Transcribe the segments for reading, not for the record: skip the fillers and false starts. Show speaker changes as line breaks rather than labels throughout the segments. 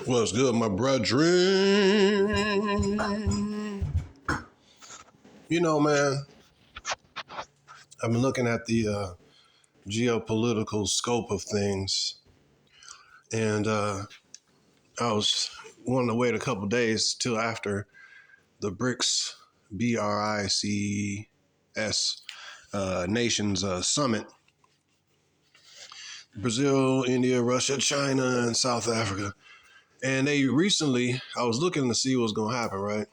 What's good, my brethren? You know, man, I've been looking at the geopolitical scope of things, and I was wanting to wait a couple days till after the BRICS, BRICS nations summit. Brazil, India, Russia, China, and South Africa. And they recently, I was looking to see what's going to happen, right?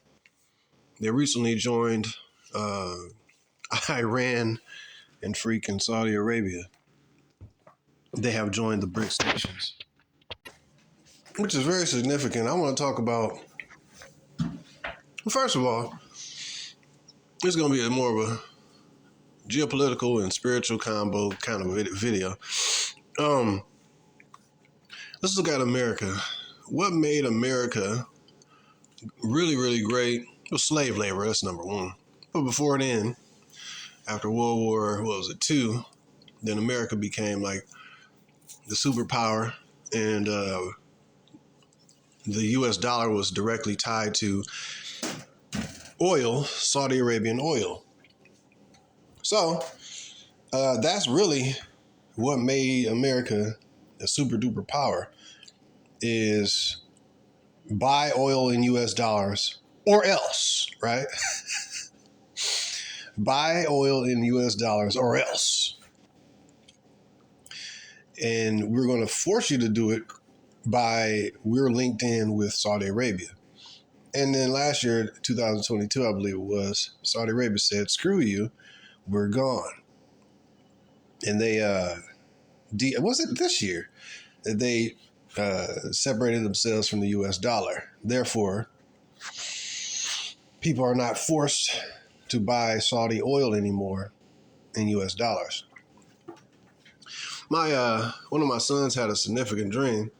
They recently joined Iran and freaking Saudi Arabia. They have joined the BRICS nations, which is very significant. I want to talk about, first of all, it's going to be more of a geopolitical and spiritual combo kind of video. Let's look at America. What made America really, really great was slave labor. That's number one. But before then, after World War, II, then America became like the superpower, and the U.S. dollar was directly tied to oil, Saudi Arabian oil. So that's really what made America a super duper power, is buy oil in U.S. dollars or else, right? Buy oil in U.S. dollars or else. And we're going to force you to do it we're linked in with Saudi Arabia. And then last year, 2022, I believe it was, Saudi Arabia said, screw you, we're gone. And they, was it this year that they separated themselves from the U.S. dollar? Therefore, people are not forced to buy Saudi oil anymore in U.S. dollars. One of my sons had a significant dream,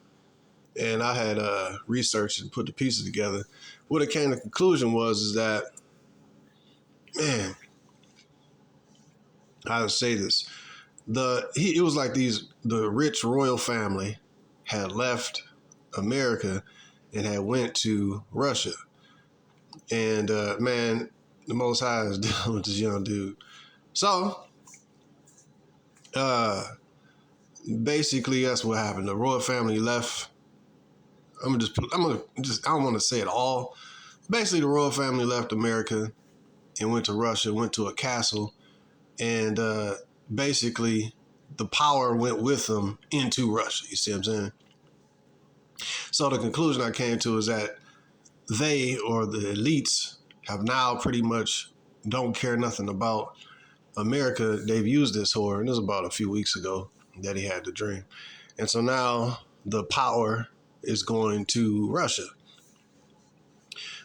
and I had researched and put the pieces together. What it came to the conclusion is that, man, how to say this? It was like the rich royal family had left America and had went to Russia. And man, the Most High is dealing with this young dude. So basically that's what happened. The royal family left. I don't want to say it all. Basically, the royal family left America and went to Russia, went to a castle, and basically the power went with them into Russia. You see what I'm saying? So the conclusion I came to is that they, or the elites, have now pretty much don't care nothing about America. They've used this whore, and this was about a few weeks ago that he had the dream. And so now the power is going to Russia.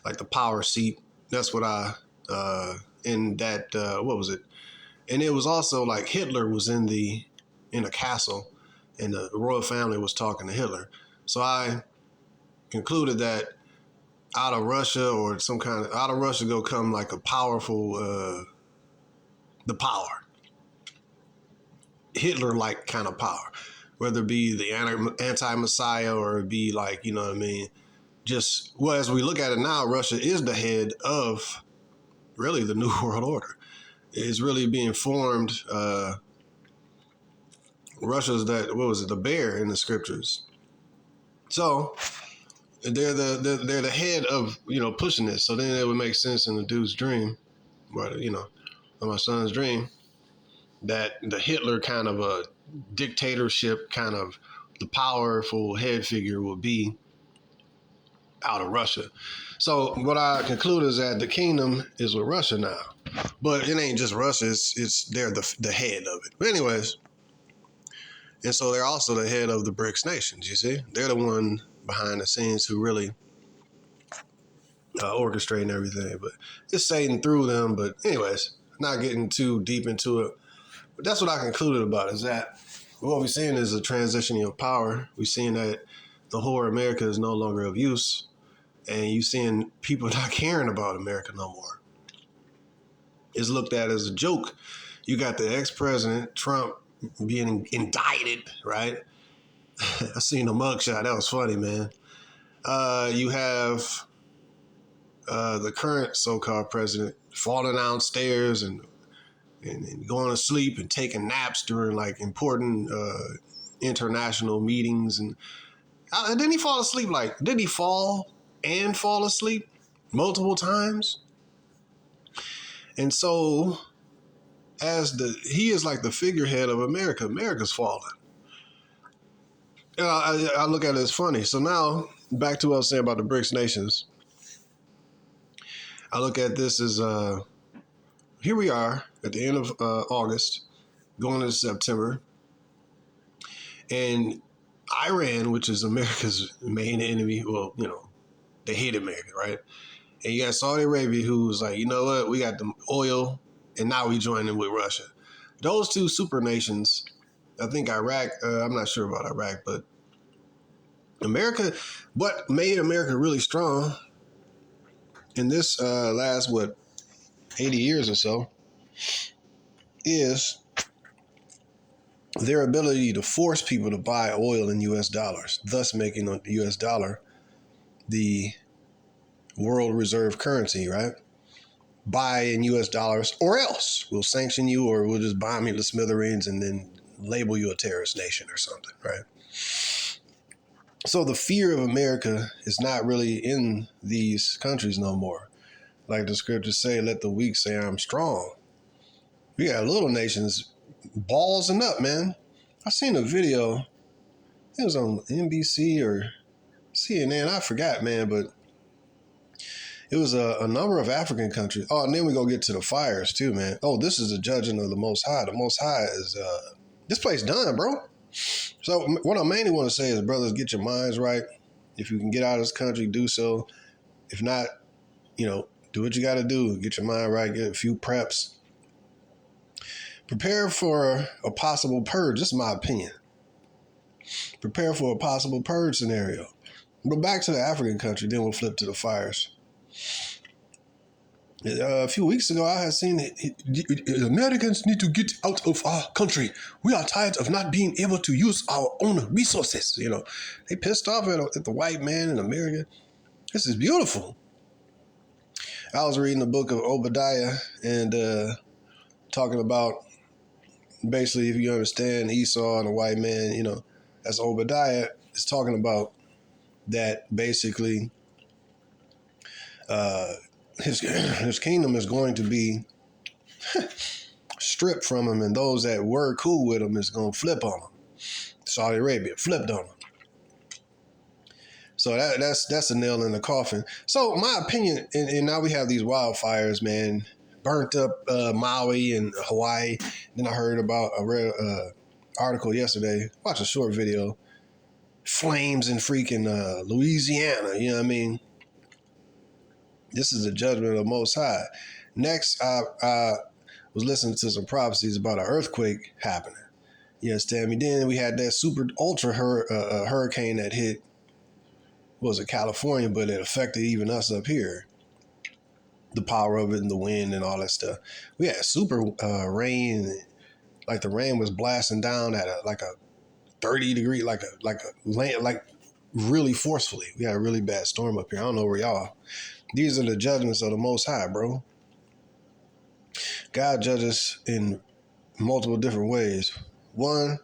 Like the power seat. That's what what was it? And it was also like Hitler was in a castle, and the royal family was talking to Hitler. So I concluded that out of Russia go come like a powerful, the power. Hitler-like kind of power, whether it be the anti-Messiah or it be like, you know what I mean? As we look at it now, Russia is the head of really the New World Order. It's really being formed. Russia's the bear in the scriptures. So they're the head of, pushing this. So then it would make sense in the dude's dream, my son's dream, that the Hitler kind of a dictatorship, kind of the powerful head figure will be out of Russia. So what I conclude is that the kingdom is with Russia now, but it ain't just Russia. It's they're the head of it. But anyways, and so they're also the head of the BRICS nations. You see, they're the one behind the scenes who really orchestrating everything. But it's Satan through them. But anyways, not getting too deep into it. But that's what I concluded about, is that what we're seeing is a transitioning of power. We're seeing that the whole America is no longer of use. And you're seeing people not caring about America no more. It's looked at as a joke. You got the ex-president, Trump, being indicted, right? I seen a mugshot. That was funny, man. You have the current so-called president falling downstairs and going to sleep and taking naps during like important international meetings. And didn't he fall asleep? Like, did he fall and fall asleep multiple times? And so, he is like the figurehead of America. America's falling. And I look at it as funny. So now, back to what I was saying about the BRICS nations. I look at this as here we are at the end of August, going into September, and Iran, which is America's main enemy, well, you know, they hate America, right? And you got Saudi Arabia, who's like, you know what, we got the oil, and now we join in with Russia. Those two super nations, I think Iraq, I'm not sure about Iraq, but America, what made America really strong in this last, 80 years or so, is their ability to force people to buy oil in U.S. dollars, thus making the U.S. dollar the world reserve currency, right? Buy in U.S. dollars, or else we'll sanction you, or we'll just bomb you to smithereens and then label you a terrorist nation or something, right? So the fear of America is not really in these countries no more. Like the scriptures say, let the weak say I'm strong. We got little nations ballsing up, man. I seen a video. It was on NBC or CNN. I forgot, man, but it was a number of African countries. Oh, and then we go get to the fires too, man. Oh, this is the judging of the Most High. The Most High is this place done, bro. So what I mainly want to say is, brothers, get your minds right. If you can get out of this country, do so. If not, you know, do what you got to do. Get your mind right. Get a few preps. Prepare for a possible purge. This is my opinion. Prepare for a possible purge scenario. But back to the African country, then we'll flip to the fires. A few weeks ago, I had seen Americans need to get out of our country. We are tired of not being able to use our own resources. You know, they pissed off at the white man in America. This is beautiful. I was reading the book of Obadiah and talking about basically, if you understand Esau and the white man, you know, that's Obadiah is talking about that basically his kingdom is going to be stripped from him, and those that were cool with him is going to flip on him. Saudi Arabia flipped on him. So that's a nail in the coffin. So my opinion, and now we have these wildfires, man, burnt up Maui and Hawaii. Then I read an article yesterday, watched a short video, flames in freaking Louisiana, you know what I mean? This is the judgment of the Most High. Next, I was listening to some prophecies about an earthquake happening. You understand me? Then we had that super ultra hurricane that hit, was it California, but it affected even us up here. The power of it and the wind and all that stuff. We had super rain, like the rain was blasting down at a 30-degree, like really forcefully. We had a really bad storm up here. I don't know where y'all are. These are the judgments of the Most High, bro. God judges in multiple different ways. One,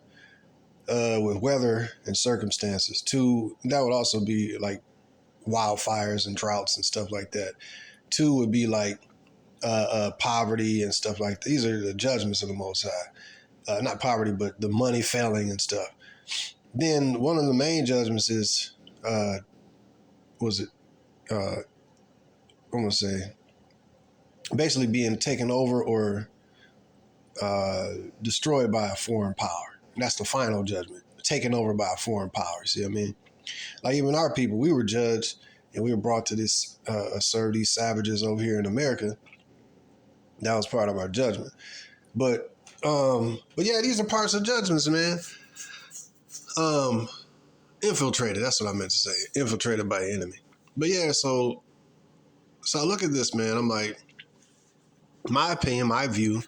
with weather and circumstances. Two, that would also be like wildfires and droughts and stuff like that. Two would be like poverty and stuff like that. These are the judgments of the Most High. Not poverty, but the money failing and stuff. Then one of the main judgments is, I'm going to say, basically being taken over or destroyed by a foreign power. That's the final judgment, taken over by a foreign power. See what I mean? Like even our people, we were judged and we were brought to this, serve these savages over here in America. That was part of our judgment. But yeah, these are parts of judgments, man. Infiltrated, that's what I meant to say. Infiltrated by the enemy. But yeah, so I look at this, man. I'm like, my opinion, my view,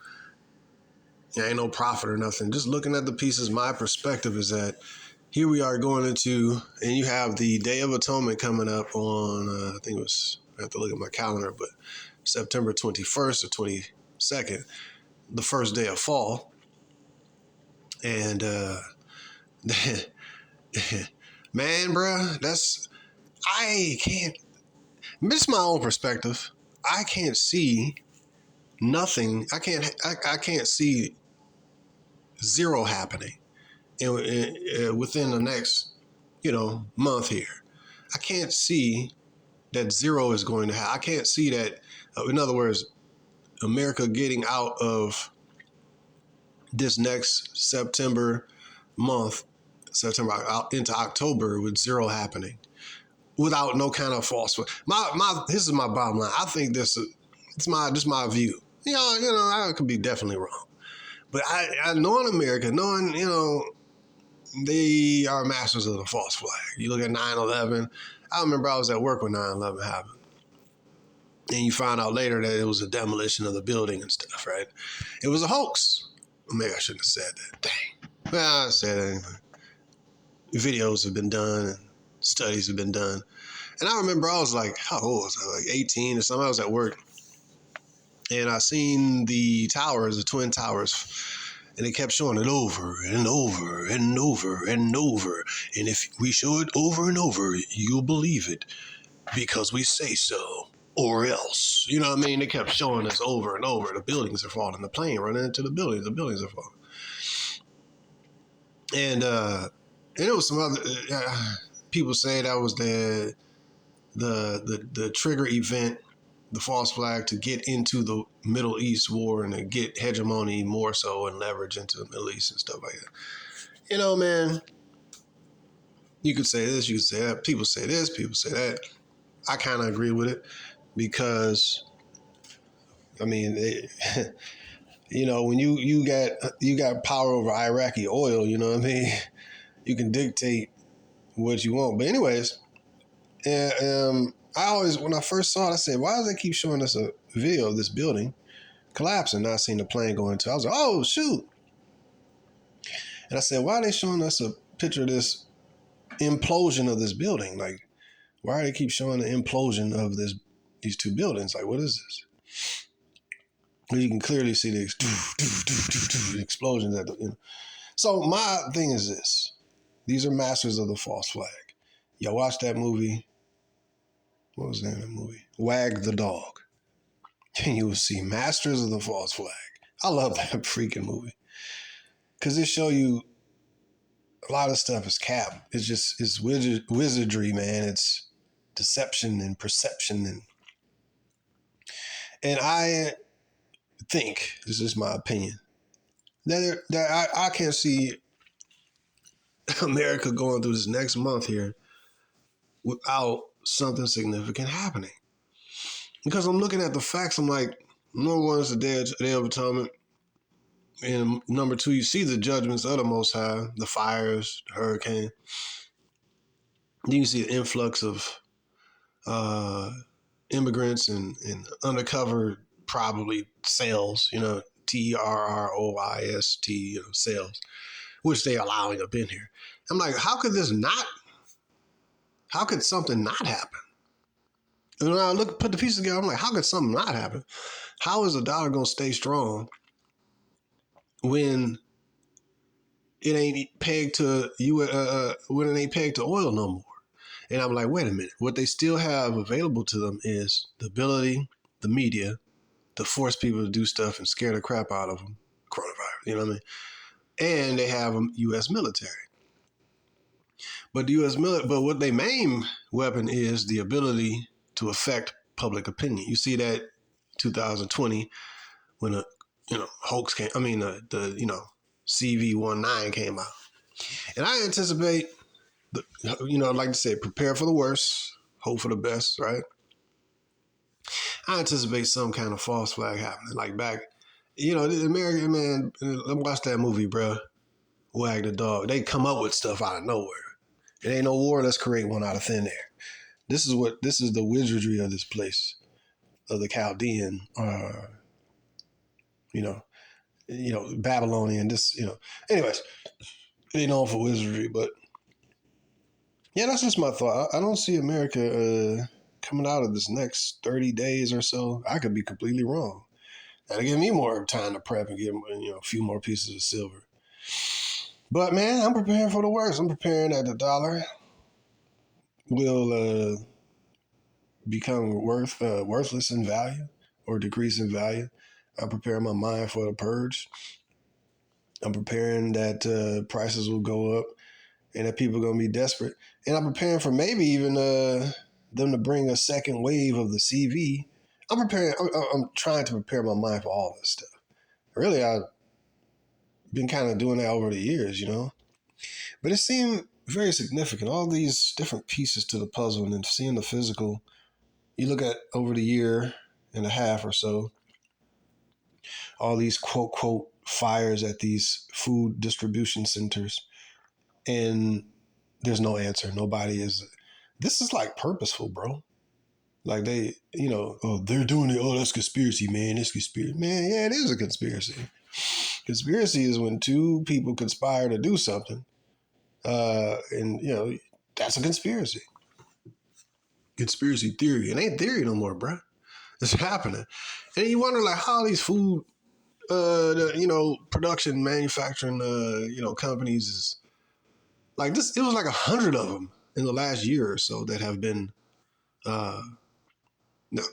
I ain't no prophet or nothing. Just looking at the pieces, my perspective is that here we are going into, and you have the Day of Atonement coming up on, I think it was, I have to look at my calendar, but September 21st or 22nd, the first day of fall. And, man, bruh, I can't, this is my own perspective. I can't see nothing. I can't see zero happening within the next, month here. I can't see that zero is going to happen. I can't see that, in other words, America getting out of this next September month, September out into October with zero happening without no kind of false. This is my bottom line. I think it's my view. I could be definitely wrong, but I knowing America, knowing they are masters of the false flag. You look at 9/11. I remember I was at work when 9/11 happened. And you find out later that it was a demolition of the building and stuff, right? It was a hoax. Maybe I shouldn't have said that. Dang. Well, I said anything. Videos have been done and studies have been done. And I remember I was like, how old was I? Like 18 or something. I was at work. And I seen the towers, the Twin Towers, and they kept showing it over and over and over and over. And if we show it over and over, you'll believe it because we say so. Or else. You know what I mean? They kept showing us over and over. The buildings are falling. The plane running into the buildings. The buildings are falling. And it was some other people say that was the trigger event, the false flag to get into the Middle East war and to get hegemony more so and leverage into the Middle East and stuff like that. Man, you could say this, you could say that. People say this, people say that. I kind of agree with it because, I mean, when you got power over Iraqi oil, you know what I mean? You can dictate what you want. But anyways, I always, when I first saw it, I said, why do they keep showing us a video of this building collapsing, not seeing the plane go into? I was like, oh, shoot. And I said, why are they showing us a picture of this implosion of this building? Like, why do they keep showing the implosion of these two buildings? Like, what is this? Well, you can clearly see the explosions at the. So my thing is this: these are masters of the false flag. Y'all watch that movie? What was the name of that movie? Wag the Dog. And you will see masters of the false flag. I love that freaking movie because it show you a lot of stuff is cap. It's wizardry, man. It's deception and perception and I think this is my opinion that I can't see America going through this next month here without something significant happening. Because I'm looking at the facts, I'm like, number one is the Day of Atonement, and number two, you see the judgments of the Most High, the fires, the hurricane. Then you see the influx of immigrants and undercover probably sales, terrorist, sales, which they're allowing up in here. I'm like, how could something not happen? And when I put the pieces together, I'm like, how could something not happen? How is the dollar going to stay strong when it ain't pegged to oil no more? And I'm like, wait a minute. What they still have available to them is the ability, the media, to force people to do stuff and scare the crap out of them. Coronavirus, you know what I mean? And they have a U.S. military. But but what their main weapon is the ability to affect public opinion. You see that 2020 when a hoax came. I mean the CV-19 came out, and I anticipate I'd like to say prepare for the worst, hope for the best, right? I anticipate some kind of false flag happening, like back, the American man. Watch that movie, bro. Wag the Dog. They come up with stuff out of nowhere. It ain't no war. Let's create one out of thin air. This is the wizardry of this place, of the Chaldean, Babylonian. Anyways, they known for wizardry, but Yeah, that's just my thought. I don't see America coming out of this next 30 days or so. I could be completely wrong. That'll give me more time to prep and get a few more pieces of silver. But man, I'm preparing for the worst. I'm preparing that the dollar will become worthless in value or decrease in value. I'm preparing my mind for the purge. I'm preparing that prices will go up and that people are going to be desperate. And I'm preparing for maybe even them to bring a second wave of the CV. I'm preparing. I'm trying to prepare my mind for all this stuff. Really, I've been kind of doing that over the years. But it seemed very significant. All these different pieces to the puzzle, and then seeing the physical. You look at over the year and a half or so, all these quote quote fires at these food distribution centers, and there's no answer. Nobody is. This is like purposeful, bro. Like oh, they're doing it. Oh, that's conspiracy, man. It's conspiracy, man. Yeah, it is a conspiracy. Conspiracy is when two people conspire to do something, and that's a conspiracy. Conspiracy theory. It ain't theory no more, bro. It's happening, and you wonder like how these food, production, manufacturing, companies is like this. It was like 100 of them in the last year or so that have been uh,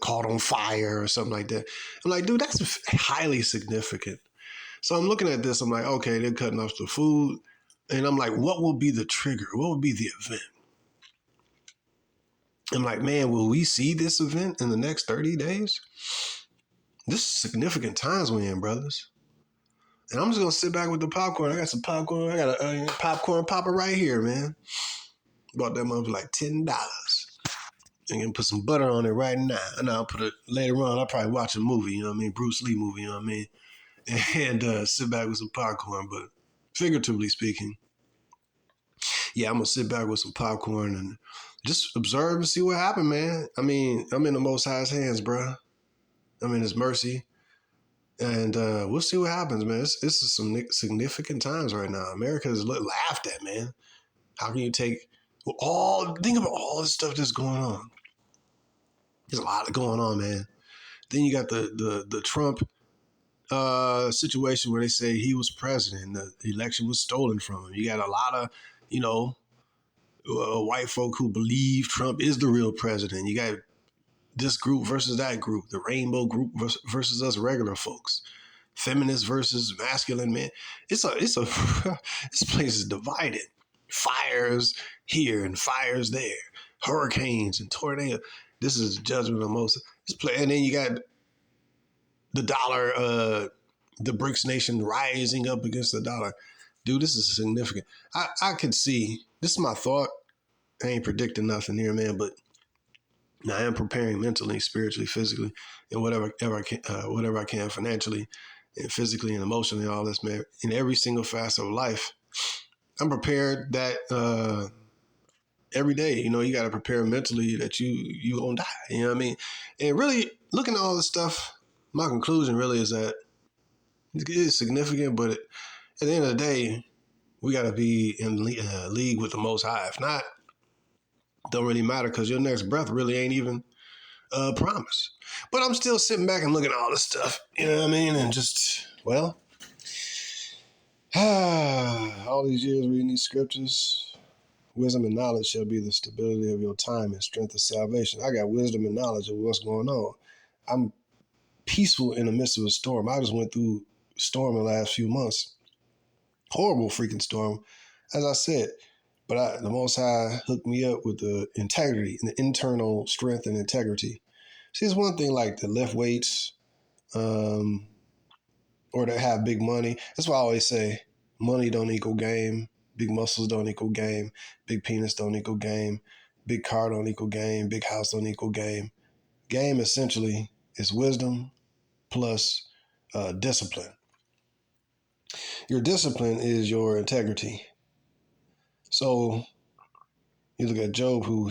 caught on fire or something like that. I'm like, dude, that's highly significant. So I'm looking at this. I'm like, okay, they're cutting off the food. And I'm like, what will be the trigger? What will be the event? I'm like, man, will we see this event in the next 30 days? This is significant times we're in, brothers. And I'm just going to sit back with the popcorn. I got some popcorn. I got a popcorn popper right here, man. Bought that mother for like $10. And gonna put some butter on it right now. And I'll put it later on. I'll probably watch a movie, you know what I mean? Bruce Lee movie, you know what I mean? And sit back with some popcorn. But figuratively speaking, yeah, I'm gonna sit back with some popcorn and just observe and see what happened, man. I mean, I'm in the Most High's hands, bro. I'm in His mercy, and we'll see what happens, man. This is some significant times right now. America is laughed at, man. How can you take think about all the stuff that's going on? There's a lot going on, man. Then you got the Trump situation where they say he was president, the election was stolen from him. You got a lot of, white folk who believe Trump is the real president. You got this group versus that group, the rainbow group versus us regular folks, feminists versus masculine men. It's a this place is divided. Fires here and fires there, hurricanes and tornadoes. This is the judgment of most. And then you got the dollar, the BRICS nation rising up against the dollar. Dude, this is significant. I could see, this is my thought. I ain't predicting nothing here, man, but I am preparing mentally, spiritually, physically, and whatever I can financially and physically and emotionally, all this, man, in every single facet of life. I'm prepared that every day, you got to prepare mentally that you gonna die. You know what I mean? And really looking at all this stuff, my conclusion really is that it is significant, but at the end of the day, we got to be in league with the Most High. If not, don't really matter because your next breath really ain't even promised. But I'm still sitting back and looking at all this stuff, you know what I mean? And just, well, all these years reading these scriptures, wisdom and knowledge shall be the stability of your time and strength of salvation. I got wisdom and knowledge of what's going on. I'm peaceful in the midst of a storm. I just went through a storm the last few months. Horrible freaking storm, as I said. But the Most High hooked me up with the integrity and the internal strength and integrity. See, it's one thing like to lift weights or to have big money. That's why I always say money don't equal game. Big muscles don't equal game. Big penis don't equal game. Big car don't equal game. Big house don't equal game. Game essentially is wisdom plus discipline. Your discipline is your integrity. So you look at Job, who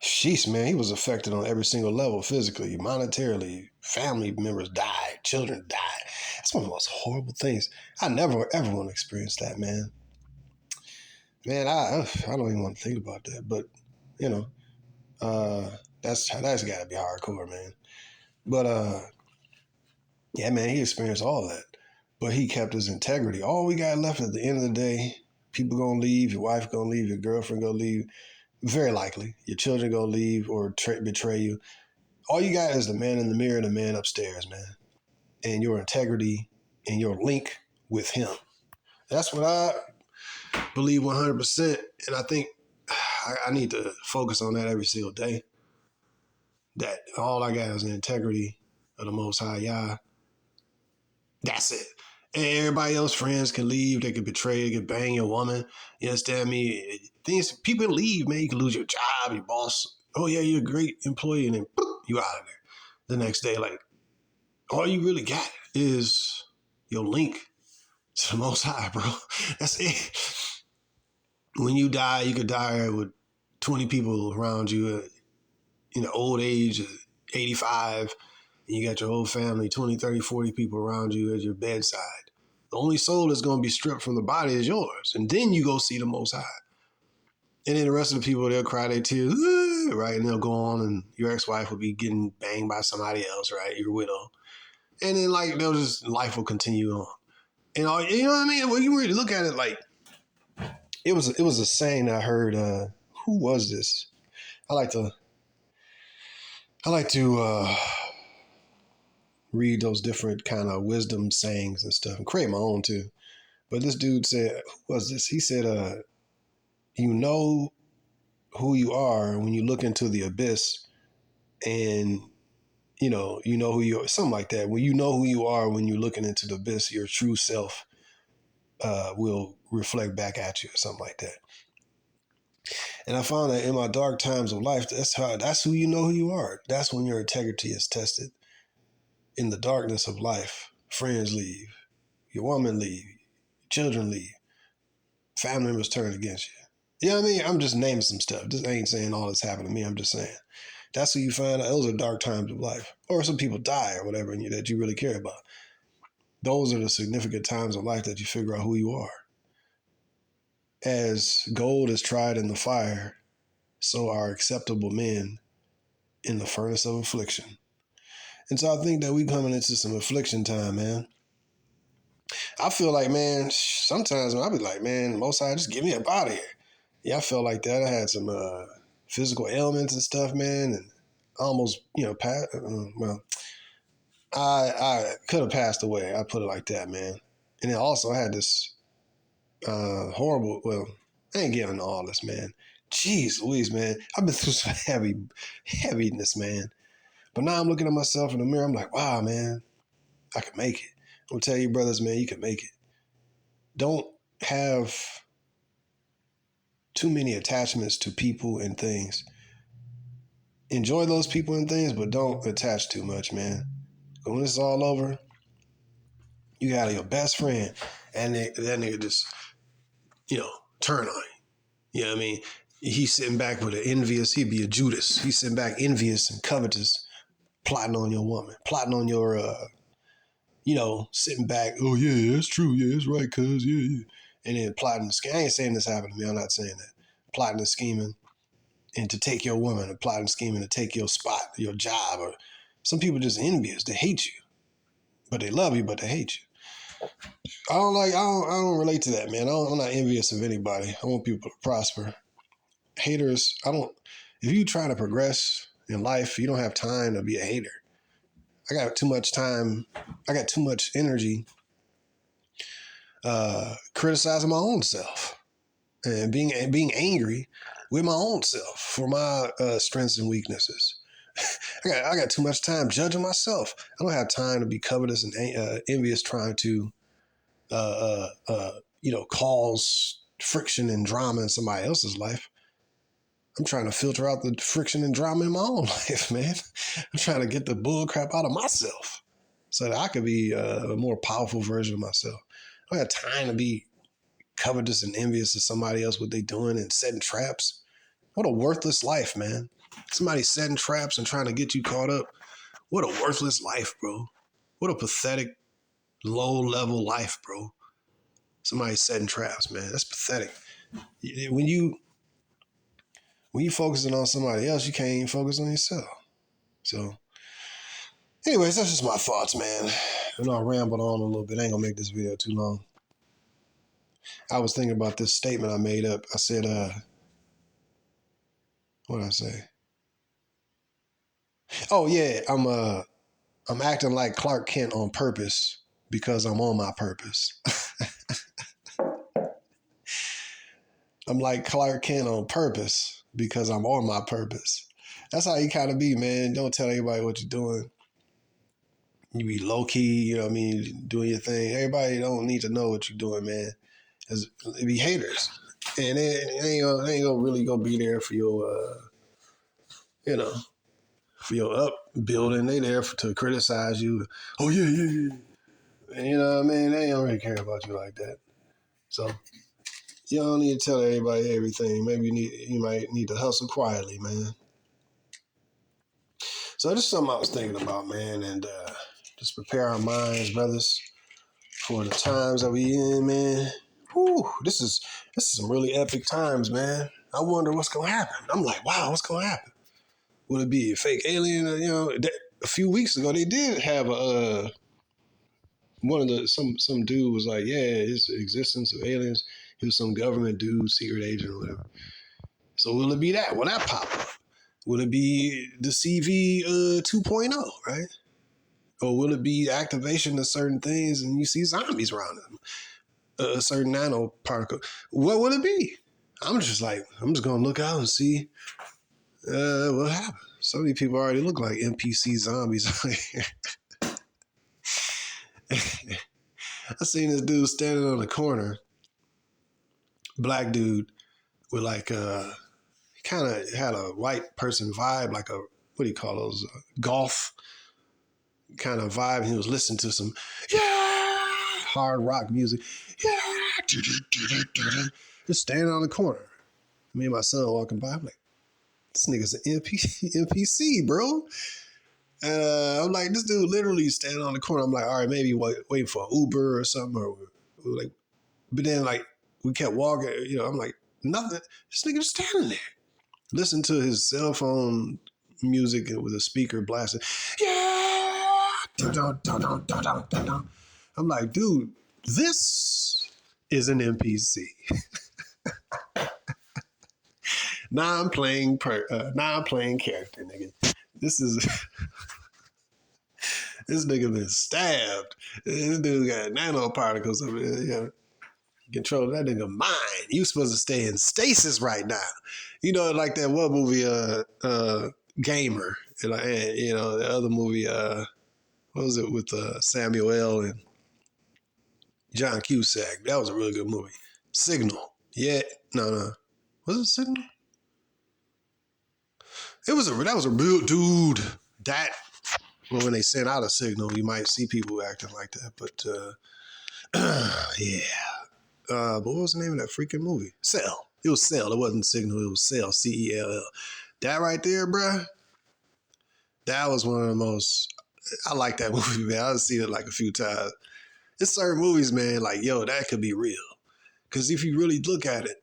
sheesh, man, he was affected on every single level, physically, monetarily. Family members died, children died. That's one of the most horrible things. I never, ever want to experience that, man. Man, I don't even want to think about that. But you know, that's got to be hardcore, man. But yeah, man, he experienced all that, but he kept his integrity. All we got left at the end of the day, people gonna leave, your wife gonna leave, your girlfriend gonna leave, very likely. Your children gonna leave or betray you. All you got is the man in the mirror and the man upstairs, man, and your integrity and your link with him. That's what I believe 100%, and I think I need to focus on that every single day. That all I got is the integrity of the Most High Yah. That's it. And everybody else, friends can leave. They could betray. They could bang your woman. You understand me? Things people leave, man. You can lose your job, your boss. Oh yeah, you're a great employee, and then boop, you out of there. The next day, like all you really got is your link to the Most High, bro. That's it. When you die, you could die with 20 people around you in the old age of 85. And you got your whole family, 20, 30, 40 people around you at your bedside. The only soul that's going to be stripped from the body is yours. And then you go see the Most High. And then the rest of the people, they'll cry their tears, right? And they'll go on, and your ex-wife will be getting banged by somebody else, right? Your widow. And then, like, life will continue on. And, you know what I mean? When you really look at it, like, it was a saying I heard, who was this? I like to read those different kind of wisdom sayings and stuff and create my own too. But this dude said, who was this? He said, you know who you are when you look into the abyss, and you know who you are, something like that. When you know who you are when you're looking into the abyss, your true self will reflect back at you, or something like that. And I found that in my dark times of life, that's who you know who you are. That's when your integrity is tested. In the darkness of life, friends leave, your woman leave, children leave, family members turn against you. You know what I mean? I'm just naming some stuff. This ain't saying all this happened to me. I'm just saying. That's who you find out. Those are dark times of life. Or some people die or whatever that you really care about. Those are the significant times of life that you figure out who you are. As gold is tried in the fire, so are acceptable men in the furnace of affliction. And so I think that we coming into some affliction time, man. I feel like, man, sometimes I'll be like, man, most I just get me up out of here. Yeah, I felt like that. I had some physical ailments and stuff, man, and almost, passed. Well, I could have passed away. I put it like that, man. And then also I had this horrible. Well, I ain't getting into all this, man. Jeez Louise, man. I've been through some heaviness, man. But now I'm looking at myself in the mirror. I'm like, wow, man, I can make it. I'm gonna tell you, brothers, man, you can make it. Don't have too many attachments to people and things. Enjoy those people and things, but don't attach too much, man. When it's all over, you got your best friend, and that nigga just, turn on you. You know what I mean? He's sitting back with an envious, he'd be a Judas. He's sitting back envious and covetous, plotting on your woman, plotting on your, sitting back, oh yeah, that's true, yeah, that's right, cuz, yeah. And then plotting the scheme. I ain't saying this happened to me, I'm not saying that. Plotting and scheming, and to take your woman, and plotting and scheming to take your spot, your job, or some people just envious. They hate you, but they love you, but they hate you. I don't relate to that, man. I'm not envious of anybody. I want people to prosper. Haters, if you try to progress in life, you don't have time to be a hater. I got too much time. I got too much energy criticizing my own self and being angry with my own self for my strengths and weaknesses. I got too much time judging myself. I don't have time to be covetous and envious, trying to cause friction and drama in somebody else's life. I'm trying to filter out the friction and drama in my own life, man. I'm trying to get the bull crap out of myself so that I could be a more powerful version of myself. I don't have time to be covetous and envious of somebody else, what they doing and setting traps. What a worthless life, man. Somebody setting traps and trying to get you caught up. What a worthless life, bro. What a pathetic, low-level life, bro. Somebody setting traps, man. That's pathetic. When you focusing on somebody else, you can't even focus on yourself. So, anyways, that's just my thoughts, man. I know I rambled on a little bit. I ain't gonna make this video too long. I was thinking about this statement I made up. I said, what did I say? Oh yeah, I'm acting like Clark Kent on purpose because I'm on my purpose. I'm like Clark Kent on purpose because I'm on my purpose. That's how you kind of be, man. Don't tell anybody what you're doing. You be low key, you know what I mean, doing your thing. Everybody don't need to know what you're doing, man. It be haters. And it ain't gonna really gonna be there for your, for your upbuilding. They there to criticize you. Oh, yeah. And you know what I mean? They don't really care about you like that. So you don't need to tell everybody everything. Maybe you might need to hustle quietly, man. So that's something I was thinking about, man, and just prepare our minds, brothers, for the times that we in, man. Whew, this is some really epic times, man. I wonder what's gonna happen. I'm like, wow, what's gonna happen? Will it be a fake alien? A few weeks ago they did have some dude was like, yeah, it's the existence of aliens. He was some government dude, secret agent or whatever. So will it be that? Will that pop up? Will it be the CV 2.0, right? Or will it be activation of certain things and you see zombies around them? A certain nanoparticle. What will it be? I'm just going to look out and see what happens. So many people already look like NPC zombies. I seen this dude standing on the corner, black dude with kind of had a white person vibe, like what do you call those, golf kind of vibe. He was listening to some hard rock music. Just standing on the corner. Me and my son walking by. I'm like, this nigga's an NPC, bro. I'm like, this dude literally standing on the corner. I'm like, all right, maybe waiting for an Uber or something, or like. But then we kept walking. I'm like, nothing. This nigga just standing there. Listen to his cell phone music with a speaker blasting. I'm like, dude, this is an NPC. Non-playing character, nigga. This nigga been stabbed. This dude got nanoparticles over there. Control that nigga mind. You supposed to stay in stasis right now. Like that one movie, Gamer. And the other movie, what was it with Samuel L. and John Cusack? That was a really good movie. Signal. Yeah. No. Was it Signal? That was a real dude. When they sent out a signal, you might see people acting like that. But yeah. But what was the name of that freaking movie? Cell. It was Cell. It wasn't Signal. It was Cell. Cell. That right there, bruh. That was one of the most. I like that movie, man. I've seen it like a few times. It's certain movies, man. Like, yo, that could be real. Because if you really look at it,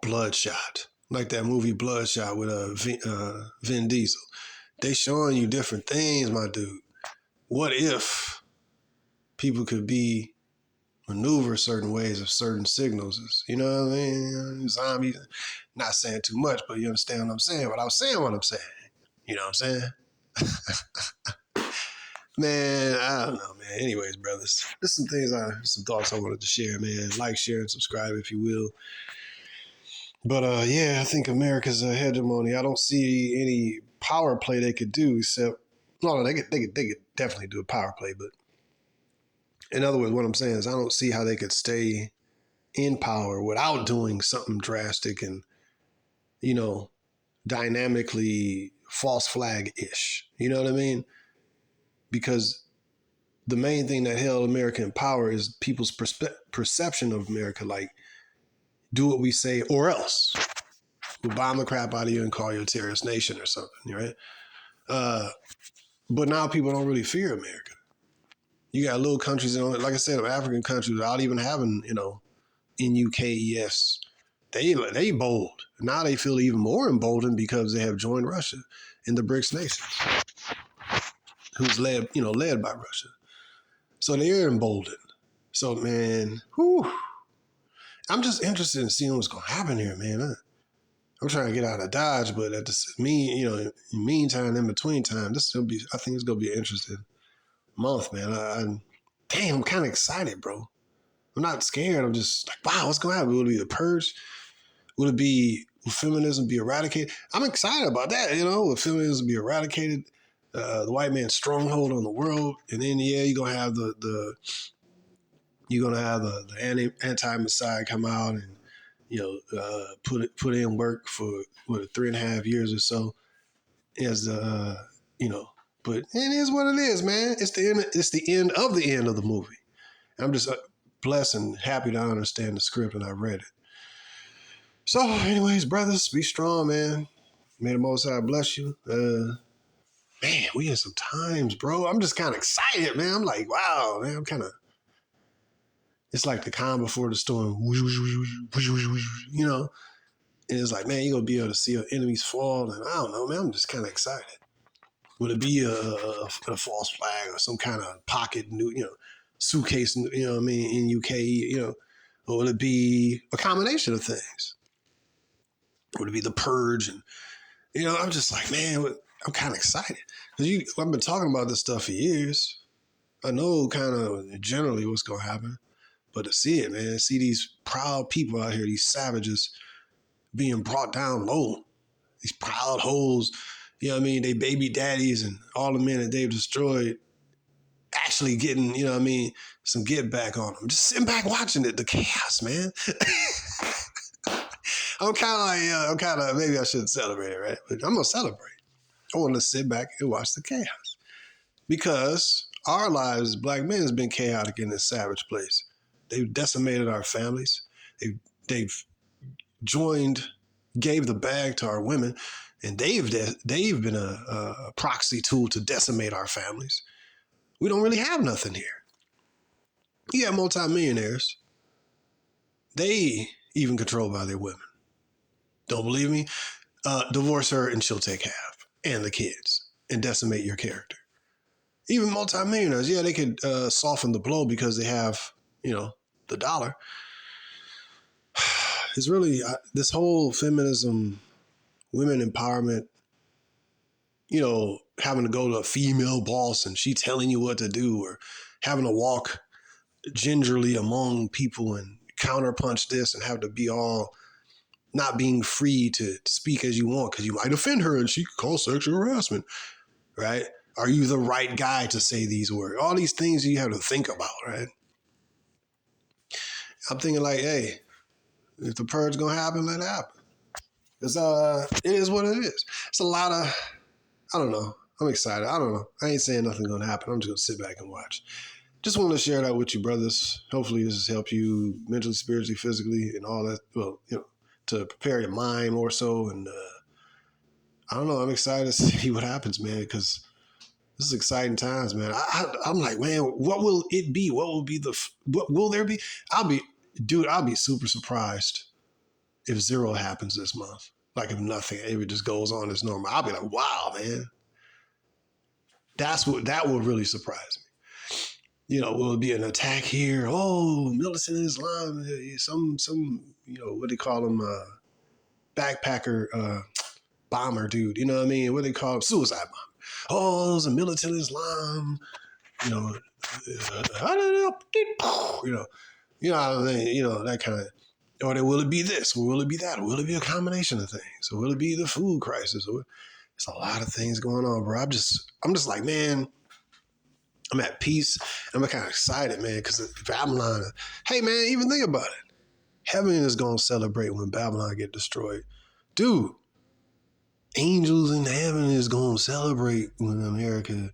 Bloodshot. Like that movie Bloodshot with Vin Diesel. They showing you different things, my dude. What if people could maneuver certain ways of certain signals? You know what I mean? Zombies. Not saying too much, but you understand what I'm saying. But I was saying what I'm saying. You know what I'm saying? Man, I don't know, man. Anyways, brothers, there's some thoughts I wanted to share, man. Like, share, and subscribe if you will. But yeah, I think America's a hegemony. I don't see any power play they could do except, no, they could definitely do a power play. But in other words, what I'm saying is I don't see how they could stay in power without doing something drastic and, dynamically false flag-ish. You know what I mean? Because the main thing that held America in power is people's perception of America. Like, do what we say or else. We'll bomb the crap out of you and call you a terrorist nation or something, right? But now people don't really fear America. You got little countries, like I said, African countries without even having, NUKES. They bold. Now they feel even more emboldened because they have joined Russia in the BRICS nation, who's led by Russia. So they're emboldened. So man, I'm just interested in seeing what's gonna happen here, man. I'm trying to get out of Dodge, but in meantime, in between time, I think it's gonna be an interesting month, man. I'm kind of excited, bro. I'm not scared. I'm just like, wow, what's gonna happen? Will it be the purge? Will feminism be eradicated? I'm excited about that. Will feminism be eradicated? The white man's stronghold on the world, and then you're gonna have the anti-Messiah come out and put in work for 3.5 years or so as but it is what it is, man. It's the end. It's the end of the movie. I'm just blessed and happy to understand the script, and I read it. So, anyways, brothers, be strong, man. May the Most High bless you. Man, we in some times, bro. I'm just kind of excited, man. I'm like, wow, man. It's like the calm before the storm. And it's like, man, you're going to be able to see your enemies fall. And I don't know, man. I'm just kind of excited. Would it be a false flag or some kind of pocket, suitcase, in UK, or would it be a combination of things? Would it be the purge? And, I'm just like, man, I'm kind of excited. Because I've been talking about this stuff for years. I know kind of generally what's going to happen. But to see it, man, see these proud people out here, these savages being brought down low. These proud hoes, they baby daddies and all the men that they've destroyed actually getting, some get back on them. Just sitting back watching it, the chaos, man. Maybe I shouldn't celebrate it, right? But I'm going to celebrate. I want to sit back and watch the chaos. Because our lives as black men has been chaotic in this savage place. They've decimated our families. They've gave the bag to our women, and they've been a proxy tool to decimate our families. We don't really have nothing here. You have multimillionaires. They even controlled by their women. Don't believe me? Divorce her and she'll take half, and the kids, and decimate your character. Even multimillionaires, they could soften the blow because they have, the dollar. It's really this whole feminism, women empowerment, having to go to a female boss and she telling you what to do, or having to walk gingerly among people and counterpunch this and have to be all not being free to speak as you want because you might offend her and she could call sexual harassment, right? Are you the right guy to say these words? All these things you have to think about, right? I'm thinking like, hey, if the purge gonna happen, let it happen. Because it is what it is. It's a lot of, I don't know. I'm excited. I don't know. I ain't saying nothing gonna happen. I'm just gonna sit back and watch. Just wanted to share that with you, brothers. Hopefully this has helped you mentally, spiritually, physically, and all that. Well, to prepare your mind more so. And I don't know. I'm excited to see what happens, man, because this is exciting times, man. I'm like, man, what will it be? What will be what will there be? I'll be super surprised if zero happens this month. Like if nothing, if it just goes on as normal. I'll be like, wow, man. That will really surprise me. Will it be an attack here? Oh, militant Islam, some what do they call them? Backpacker bomber dude. You know what I mean? What do they call him? Suicide bomber. Oh, it's a militant Islam. I don't know. That kind of. Or will it be this? Or will it be that? Or will it be a combination of things? Or will it be the food crisis? It's a lot of things going on, bro. I'm just like, man, I'm at peace. I'm kind of excited, man, because Babylon, hey, man, even think about it. Heaven is going to celebrate when Babylon get destroyed. Dude, angels in heaven is going to celebrate when America.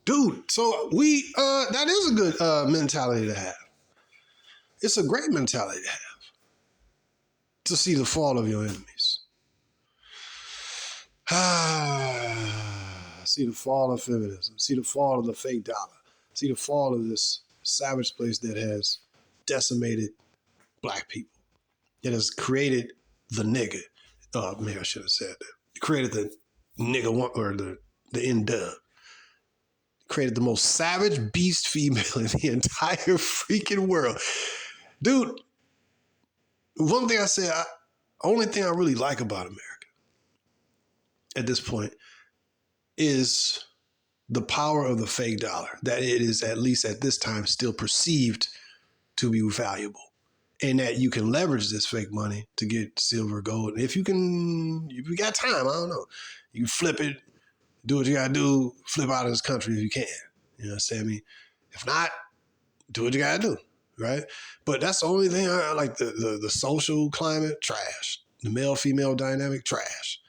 Dude, so that is a good mentality to have. It's a great mentality to have. To see the fall of your enemies. see the fall of feminism, see the fall of the fake dollar, see the fall of this savage place that has decimated black people. It has created the nigga. Oh, maybe I should have said that. It created the nigga or the N-dub. Created the most savage beast female in the entire freaking world. Dude, one thing I said, only thing I really like about America at this point is the power of the fake dollar, that it is, at least at this time, still perceived to be valuable. And that you can leverage this fake money to get silver, gold. If you got time, I don't know. You flip it, do what you gotta do, flip out of this country if you can. You know what I'm saying? I mean, if not, do what you gotta do, right? But that's the only thing I like. The social climate, trash. The male-female dynamic, trash.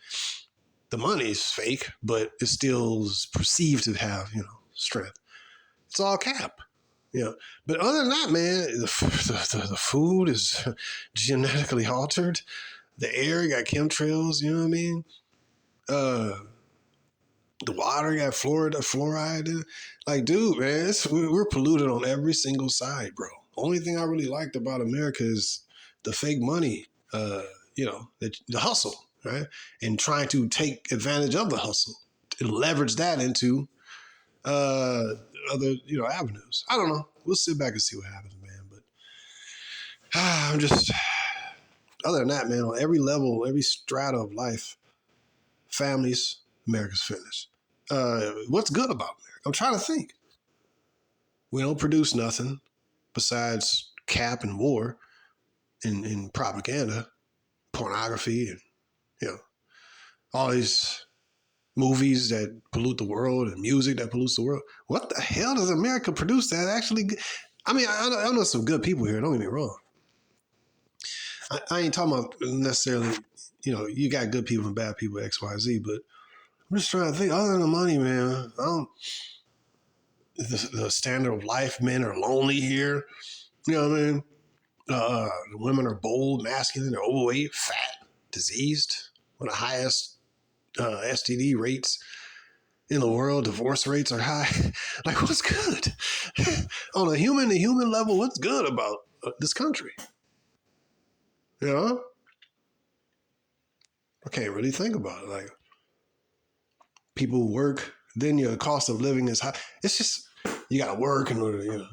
The money is fake, but it still is perceived to have, strength. It's all cap. But other than that, man, the food is genetically altered. The air got chemtrails, you know what I mean? The water got fluoride in it. Like, dude, man, we're polluted on every single side, bro. Only thing I really liked about America is the fake money, the hustle, right? And trying to take advantage of the hustle and leverage that into other, avenues. I don't know. We'll sit back and see what happens, man. But I'm just, other than that, man, on every level, every strata of life, families, America's finished. What's good about America? I'm trying to think. We don't produce nothing besides cap and war and propaganda, pornography, and, all these movies that pollute the world and music that pollutes the world. What the hell does America produce that actually? I mean, I know some good people here. Don't get me wrong. I ain't talking about necessarily, you got good people and bad people, X, Y, Z, but I'm just trying to think, other than the money, man, the standard of life, men are lonely here. You know what I mean? The women are bold, masculine, they're overweight, fat, diseased, one of the highest STD rates in the world. Divorce rates are high. Like, what's good? On a human to human level, what's good about this country? I can't really think about it. Like, people work, then your cost of living is high. It's just, you got to work in order to,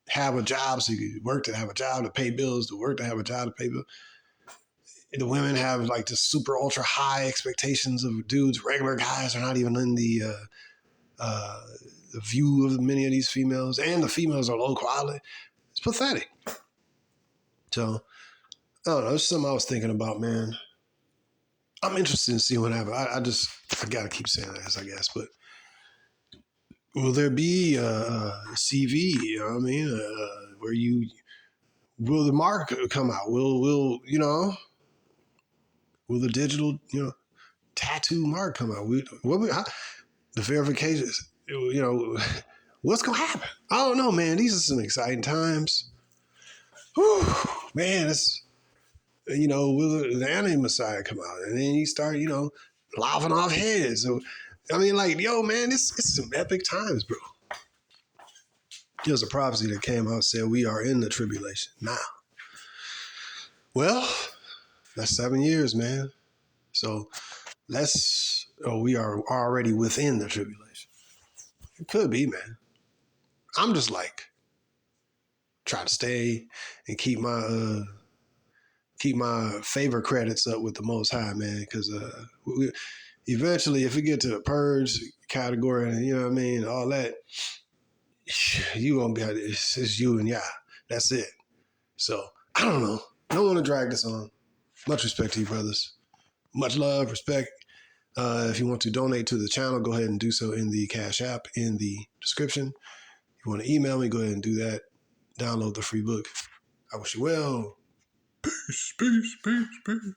have a job. So you work to have a job to pay bills, to work to have a job to pay bills. The women have like this super ultra high expectations of dudes. Regular guys are not even in the view of many of these females, and the females are low quality. It's pathetic. So, I don't know. It's something I was thinking about, man. I'm interested in seeing what happens. I got to keep saying that, I guess. But will there be a CV, you know what I mean? Where will the mark come out? Will the digital, tattoo mark come out? The verifications, what's going to happen? I don't know, man. These are some exciting times. Whew, man, will the anime Messiah come out? And then you start, lopping off heads. So, I mean, like, yo, man, it's some epic times, bro. There's a prophecy that came out and said we are in the tribulation now. Well, that's 7 years, man. So we are already within the tribulation. It could be, man. I'm just like, trying to stay and keep my favor credits up with the Most High, man. Because eventually, if we get to the purge category, and you know what I mean, all that, you gonna be. It's you and Yah. That's it. So I don't know. I don't want to drag this on. Much respect to you, brothers. Much love, respect. If you want to donate to the channel, go ahead and do so in the Cash App in the description. If you want to email me, go ahead and do that. Download the free book. I wish you well. Peace, peace, peace, peace.